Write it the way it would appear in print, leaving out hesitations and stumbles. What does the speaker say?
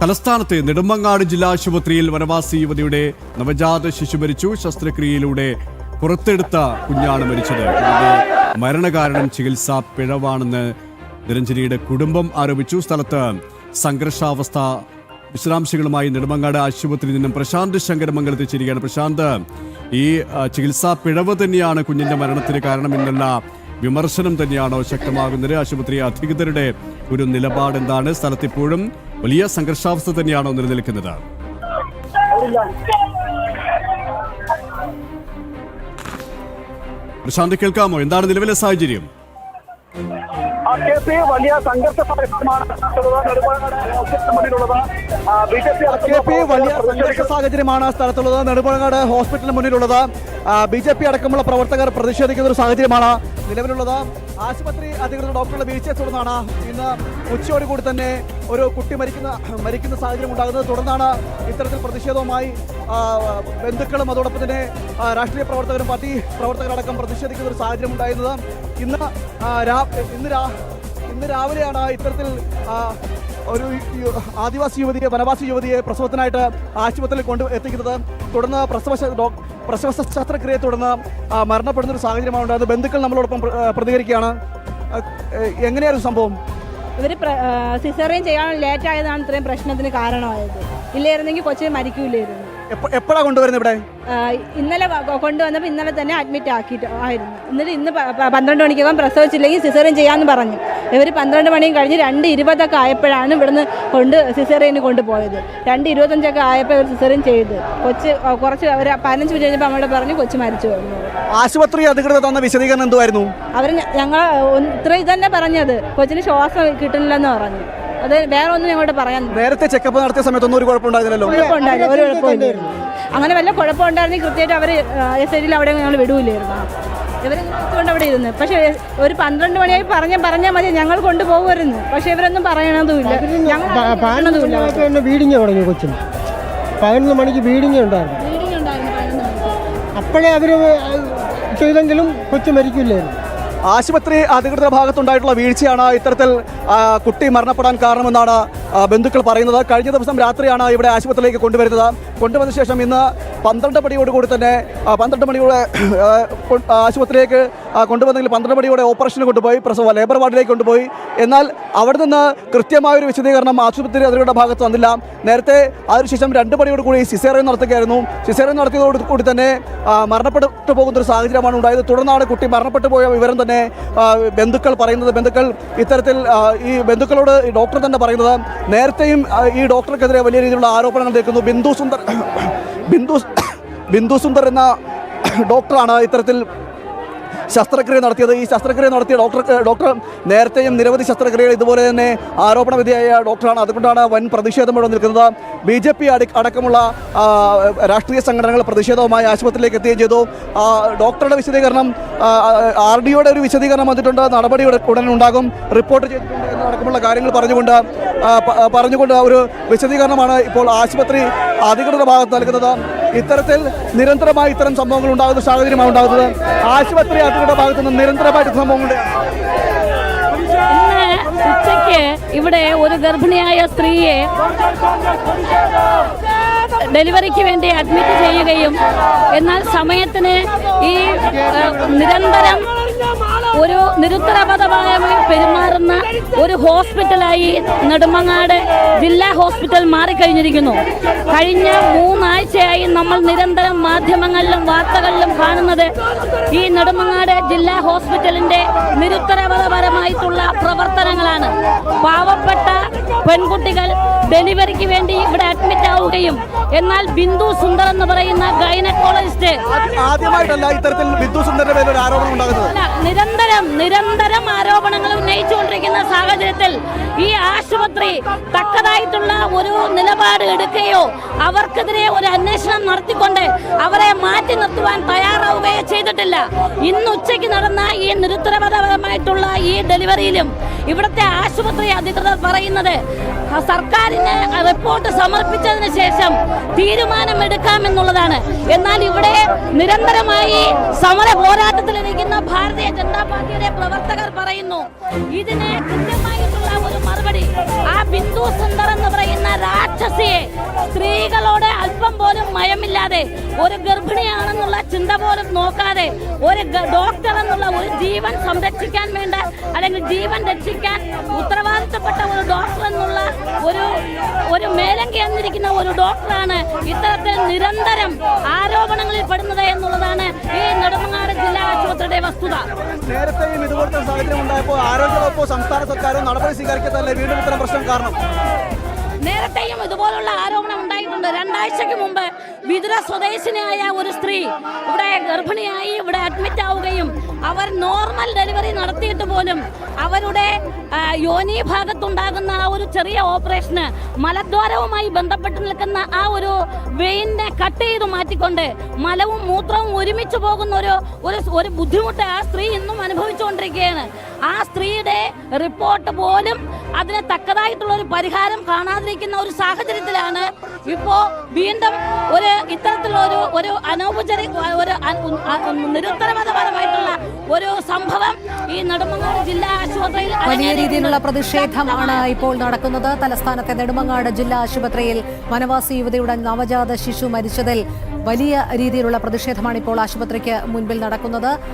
തലസ്ഥാനത്തെ നെടുമങ്ങാട് ജില്ലാ ആശുപത്രിയിൽ വനവാസി യുവതിയുടെ നവജാത ശിശു മരിച്ചു. ശസ്ത്രക്രിയയിലൂടെ പുറത്തെടുത്ത കുഞ്ഞാണ് മരിച്ചത്. ഇതിന്റെ മരണകാരണം ചികിത്സാ പിഴവാണെന്ന് നിരഞ്ജനിയുടെ കുടുംബം ആരോപിച്ചു. സ്ഥലത്ത് സംഘർഷാവസ്ഥ. വിശദാംശങ്ങളുമായി നെടുമങ്ങാട് ആശുപത്രിയിൽ നിന്നും പ്രശാന്ത് ശങ്കരമംഗലത്ത് ചേരുകയാണ്. പ്രശാന്ത്, ഈ ചികിത്സാ പിഴവ് തന്നെയാണ് കുഞ്ഞിന്റെ മരണത്തിന് കാരണം എന്നുള്ള വിമർശനം തന്നെയാണോ ശക്തമാകുന്നത്? ആശുപത്രി അധികൃതരുടെ ഒരു നിലപാട് എന്താണ്? സ്ഥലത്ത് ഇപ്പോഴും വലിയ സംഘർഷാവസ്ഥ തന്നെയാണോ നിലനിൽക്കുന്നത്? പ്രശാന്ത്, കേൾക്കാമോ? എന്താണ് നിലവിലെ സാഹചര്യം? വലിയ സംഘർഷ സാഹചര്യമാണ് സ്ഥലത്തുള്ളത്. നെടുമങ്ങാട് ഹോസ്പിറ്റലിന് മുന്നിലുള്ളത്. BJP അടക്കമുള്ള പ്രവർത്തകർ പ്രതിഷേധിക്കുന്ന ഒരു സാഹചര്യമാണ് നിലവിലുള്ളത്. ആശുപത്രി അധികൃതർ ഡോക്ടറുടെ വീഴ്ചയെ തുടർന്നാണ് ഇന്ന് ഉച്ചയോടുകൂടി തന്നെ ഒരു കുട്ടി മരിക്കുന്ന സാഹചര്യം ഉണ്ടാകുന്നത്. തുടർന്നാണ് ഇത്തരത്തിൽ പ്രതിഷേധവുമായി ബന്ധുക്കളും അതോടൊപ്പം തന്നെ രാഷ്ട്രീയ പ്രവർത്തകരും പാർട്ടി പ്രവർത്തകരടക്കം പ്രതിഷേധിക്കുന്ന ഒരു സാഹചര്യം ഉണ്ടായിരുന്നത്. ഇന്ന് രാവിലെയാണ് ഇത്തരത്തിൽ ഒരു ആദിവാസി യുവതിയെ, വനവാസി യുവതിയെ പ്രസവത്തിനായിട്ട് ആശുപത്രിയിൽ എത്തിക്കുന്നത്. തുടർന്ന് പ്രസവ ശസ്ത്രക്രിയയെ തുടർന്ന് മരണപ്പെടുന്ന ഒരു സാഹചര്യമാണ് ഉണ്ടായത്. ബന്ധുക്കൾ നമ്മളോടൊപ്പം പ്രതികരിക്കുകയാണ്. എങ്ങനെയായിരുന്നു സംഭവം? ഇവർ സിസേറിയൻ ചെയ്യാൻ ലേറ്റായതാണ് ഇത്രയും പ്രശ്നത്തിന് കാരണമായത്. ഇല്ലായിരുന്നെങ്കിൽ കൊച്ചിന് മരിക്കൂലായിരുന്നു. എപ്പോഴാണ് കൊണ്ടുവരുന്നത് ഇവിടെ? ഇന്നലെ കൊണ്ടുവന്നപ്പോൾ ഇന്നലെ തന്നെ അഡ്മിറ്റ് ആയിരുന്നു. എന്നിട്ട് ഇന്ന് 12 മണിക്കകം പ്രസവിച്ചില്ലെങ്കിൽ സിസേറിയൻ ചെയ്യാമെന്ന് പറഞ്ഞു. ഇവർ 12 മണിയും കഴിഞ്ഞ് 2:20 ആയപ്പോഴാണ് ഇവിടുന്ന് സിസേറിയന് കൊണ്ടുപോയത്. 2:25 ആയപ്പോൾ ഇവർ സിസേറിയൻ ചെയ്ത് കുറച്ച് ഒരു 15 മിനിറ്റ് കഴിഞ്ഞപ്പോൾ നമ്മളോട് പറഞ്ഞു കൊച്ചു മരിച്ചു പോകുന്നു. ആശുപത്രി അധികൃതർ തന്ന വിശദീകരണം എന്തുവായിരുന്നു? അവർ ഞങ്ങൾ ഇത്ര ഇതന്നെ പറഞ്ഞത്, കൊച്ചിന് ശ്വാസം കിട്ടുന്നില്ലെന്ന് പറഞ്ഞു. അത് വേറെ ഒന്നും ഞങ്ങളോട് പറയാൻ. നേരത്തെ ചെക്കപ്പ് നടത്തിയ സമയത്തൊന്നും ഒരു കുഴപ്പമുണ്ടായിരുന്നല്ലോ? ഒരു കുഴപ്പമില്ലായിരുന്നു. അങ്ങനെ വല്ല കുഴപ്പമുണ്ടായിരുന്നെങ്കിൽ കൃത്യമായിട്ട് അവർ SID അവിടെ ഞങ്ങൾ വിടൂലായിരുന്നു. ഇവരെടുത്തുകൊണ്ട് അവിടെ ഇരുന്ന്. പക്ഷേ ഒരു 12 മണിയായി പറഞ്ഞാൽ മതി, ഞങ്ങൾ കൊണ്ടുപോകുമായിരുന്നു. പക്ഷെ ഇവരൊന്നും പറയണതുമില്ല. ബീഡിങ് തുടങ്ങി കൊച്ചിന് 11 മണിക്ക് ബീഡിങ് ഉണ്ടായിരുന്നു. അപ്പോഴേ അവർ ചെയ്തെങ്കിലും കൊച്ചു മരിക്കില്ലായിരുന്നു. ആശുപത്രി അധികൃതരുടെ ഭാഗത്തുണ്ടായിട്ടുള്ള വീഴ്ചയാണ് ഇത്തരത്തിൽ കുട്ടി മരണപ്പെടാൻ കാരണമെന്നാണ് ബന്ധുക്കൾ പറയുന്നത്. കഴിഞ്ഞ ദിവസം രാത്രിയാണ് ഇവിടെ ആശുപത്രിയിലേക്ക് കൊണ്ടുവരുന്നത്. കൊണ്ടുവന്ന ശേഷം ഇന്ന് 12 മണിയോടുകൂടി തന്നെ 12 മണിയോടെ ആശുപത്രിയിലേക്ക് കൊണ്ടുവന്നെങ്കിൽ 12 മണിയോടെ ഓപ്പറേഷന് കൊണ്ടുപോയി, ലേബർ വാർഡിലേക്ക് കൊണ്ടുപോയി. എന്നാൽ അവിടെ നിന്ന് കൃത്യമായൊരു വിശദീകരണം ആശുപത്രി അധികൃതരുടെ ഭാഗത്ത് വന്നില്ല. നേരത്തെ അതിനുശേഷം 2 മണിയോടുകൂടി സിസേറിയൻ നടത്തുകയായിരുന്നു. സിസേറിയൻ നടത്തിയതോടുകൂടി തന്നെ മരണപ്പെട്ടു പോകുന്നൊരു സാഹചര്യമാണ് ഉണ്ടായത്. തുടർന്നാണ് കുട്ടി മരണപ്പെട്ടു പോയ വിവരം തന്നെ ബന്ധുക്കൾ പറയുന്നത്. ബന്ധുക്കൾ ഇത്തരത്തിൽ ഈ ബന്ധുക്കളോട് ഡോക്ടർ തന്നെ പറയുന്നത്, നേരത്തെയും ഈ ഡോക്ടർക്കെതിരെ വലിയ രീതിയിലുള്ള ആരോപണങ്ങൾ കേൾക്കുന്നു. ബിന്ദു സുന്ദർ എന്ന ഡോക്ടറാണ് ഇത്തരത്തിൽ ശസ്ത്രക്രിയ നടത്തിയത്. ഈ ശസ്ത്രക്രിയ നടത്തിയ ഡോക്ടർ നേരത്തെയും നിരവധി ശസ്ത്രക്രിയകൾ ഇതുപോലെ തന്നെ ആരോപണ വിധേയായ ഡോക്ടറാണ്. അതുകൊണ്ടാണ് വൻ പ്രതിഷേധം ഇവിടെ നിൽക്കുന്നത്. BJP അടക്കമുള്ള രാഷ്ട്രീയ സംഘടനകൾ പ്രതിഷേധവുമായി ആശുപത്രിയിലേക്ക് എത്തുകയും ചെയ്തു. ഡോക്ടറുടെ വിശദീകരണം, RDOയുടെ ഒരു വിശദീകരണം വന്നിട്ടുണ്ട്. നടപടി ഉടൻ ഉണ്ടാകും, റിപ്പോർട്ട് ചെയ്തിട്ടുണ്ട് എന്നടക്കമുള്ള കാര്യങ്ങൾ പറഞ്ഞുകൊണ്ട് ഒരു വിശദീകരണമാണ് ഇപ്പോൾ ആശുപത്രി അധികൃതരുടെ ഭാഗത്ത് നൽകുന്നത്. ഇത്തരത്തിൽ നിരന്തരമായി ഇത്തരം സംഭവങ്ങൾ ഉണ്ടാകുന്ന സാഹചര്യമാണ് ഉണ്ടാകുന്നത്. ആശുപത്രി അധികൃതരുടെ ഭാഗത്ത് നിന്ന് നിരന്തരമായിട്ട് സംഭവങ്ങളുണ്ട്. ഉച്ചയ്ക്ക് ഇവിടെ ഒരു ഗർഭിണിയായ സ്ത്രീയെ ഡെലിവറിക്ക് വേണ്ടി അഡ്മിറ്റ് ചെയ്യുകയും എന്നാൽ സമയത്തിന് ഈ നിരന്തരം ഒരു നിരുത്തരവാദമായി പെരുമാറുന്ന ഒരു ഹോസ്പിറ്റലായി നെടുമങ്ങാട് ജില്ലാ ഹോസ്പിറ്റൽ മാറിക്കഴിഞ്ഞിരിക്കുന്നു. കഴിഞ്ഞ 3 ആഴ്ചയായി നമ്മൾ നിരന്തരം മാധ്യമങ്ങളിലും വാർത്തകളിലും കാണുന്നത് ഈ നെടുമങ്ങാട് ജില്ലാ ഹോസ്പിറ്റലിന്റെ നിരുത്തരവാദപരമായിട്ടുള്ള പ്രവർത്തനങ്ങളാണ്. പാവപ്പെട്ട പെൺകുട്ടികൾ ഡെലിവറിക്ക് വേണ്ടി ഇവിടെ അഡ്മിറ്റ് ആവുകയും എന്നാൽ ബിന്ദു സുന്ദർ എന്ന് പറയുന്ന ഗൈനക്കോളജിസ്റ്റ് ആദ്യമായിട്ടല്ല ഇത്തരത്തിൽ ബിന്ദു സുന്ദറിന്റെ പേരിൽ ഒരു ആരോപണം ഉണ്ടാകുന്നത്. നിരന്തരം ആരോപണങ്ങൾ ഉന്നയിച്ചുകൊണ്ടിരിക്കുന്ന സാഹചര്യത്തിൽ ഈ ആശുപത്രി തക്കതായിട്ടുള്ള ഒരു നിലപാട് എടുക്കുകയോ അവർക്കെതിരെ ഒരു അന്വേഷണം നടത്തിക്കൊണ്ട് അവരെ മാറ്റി നിർത്തുവാൻ തയ്യാറാവുകയോ ചെയ്തിട്ടില്ല. ഇന്ന് ഉച്ചയ്ക്ക് നടന്ന ഈ നിരുത്തരവാദപരമായിട്ടുള്ള ഈ ഡെലിവറിയിലും ഇവിടുത്തെ ആശുപത്രി അധികൃതർ പറയുന്നത് സർക്കാരിന് റിപ്പോർട്ട് സമർപ്പിച്ചതിന് ശേഷം തീരുമാനമെടുക്കാമെന്നുള്ളതാണ്. എന്നാൽ ഇവിടെ നിരന്തരമായി സമര പോരാട്ടത്തിലിരിക്കുന്ന ഭാരതീയ ജനതാ പാർട്ടിയുടെ പ്രവർത്തകർ പറയുന്നു ഇതിന് കൃത്യമായിട്ടുള്ള ഒരു മറുപടി. ആ ബിന്ദു സുന്ദർ എന്ന് പറയുന്ന രാക്ഷസിയെ സ്ത്രീകളോട് അല്പം പോലും മയമില്ലാതെ, ഒരു ഗർഭിണിയാണെന്നുള്ള ചിന്ത പോലും നോക്കാതെ, ഒരു ഡോക്ടർ എന്നുള്ള ഒരു ജീവൻ സംരക്ഷിക്കാൻ വേണ്ട അല്ലെങ്കിൽ ജീവൻ രക്ഷിക്കാൻ ഉത്തരവാദിത്തപ്പെട്ട ഒരു ഡോക്ടർ എന്നുള്ള ഒരു മേലങ്കി എന്നിരിക്കുന്ന ഒരു ഡോക്ടറാണ് ഇത്തരത്തിൽ നിരന്തരം ആരോപണങ്ങളിൽ പെടുന്നത് എന്നുള്ളതാണ് ഈ നെടുമങ്ങാട് ജില്ലാ ആശുപത്രിയുടെ വസ്തുത. നേരത്തെയും ഇതുപോലത്തെ സാഹചര്യം ഉണ്ടായപ്പോൾ ആരോഗ്യവകുപ്പോ സംസ്ഥാന സർക്കാരും നടപടി സ്വീകരിക്കത്തല്ലേ വീണ്ടും ഇത്തരം പ്രശ്നം കാരണം? നേരത്തെയും ഇതുപോലുള്ള ആരോപണം ഉണ്ടായിട്ടുണ്ട്. 2 ആഴ്ചയ്ക്ക് മുമ്പ് വിതുര സ്വദേശിനിയായ ഒരു സ്ത്രീ ഇവിടെ ഗർഭിണിയായി ഇവിടെ അഡ്മിറ്റ് ആവുകയും അവർ നോർമൽ ഡെലിവറി നടത്തിയിട്ട് പോലും അവരുടെ യോനി ഭാഗത്തുണ്ടാകുന്ന ആ ഒരു ചെറിയ ഓപ്പറേഷന് മലദ്വാരവുമായി ബന്ധപ്പെട്ട് നിൽക്കുന്ന ആ ഒരു വെയിനെ കട്ട് ചെയ്ത് മാറ്റിക്കൊണ്ട് മലവും മൂത്രവും ഒരുമിച്ച് പോകുന്ന ഒരു ബുദ്ധിമുട്ട് ആ സ്ത്രീ ഇന്നും അനുഭവിച്ചുകൊണ്ടിരിക്കുകയാണ്. ആ സ്ത്രീയുടെ റിപ്പോർട്ട് പോലും അതിന് തക്കതായിട്ടുള്ള ഒരു പരിഹാരം കാണാതിരിക്കുന്ന ഒരു സാഹചര്യത്തിലാണ് ഇപ്പോ വീണ്ടും ഇത്തരത്തിലുള്ള ഒരു അനൗപചാരിക നിരുത്തരവാദപരമായിട്ടുള്ള ഒരു സംഭവം ഈ നെടുമങ്ങാട് ജില്ലാ ആശുപത്രിയിൽ വലിയ രീതിയിലുള്ള പ്രതിഷേധമാണ് ഇപ്പോൾ നടക്കുന്നത്. തലസ്ഥാനത്തെ നെടുമങ്ങാട് ജില്ലാ ആശുപത്രിയിൽ വനവാസി യുവതിയുടെ നവജാത ശിശു മരിച്ചതിൽ വലിയ രീതിയിലുള്ള പ്രതിഷേധമാണ് ഇപ്പോൾ ആശുപത്രിക്ക് മുൻപിൽ നടക്കുന്നത്.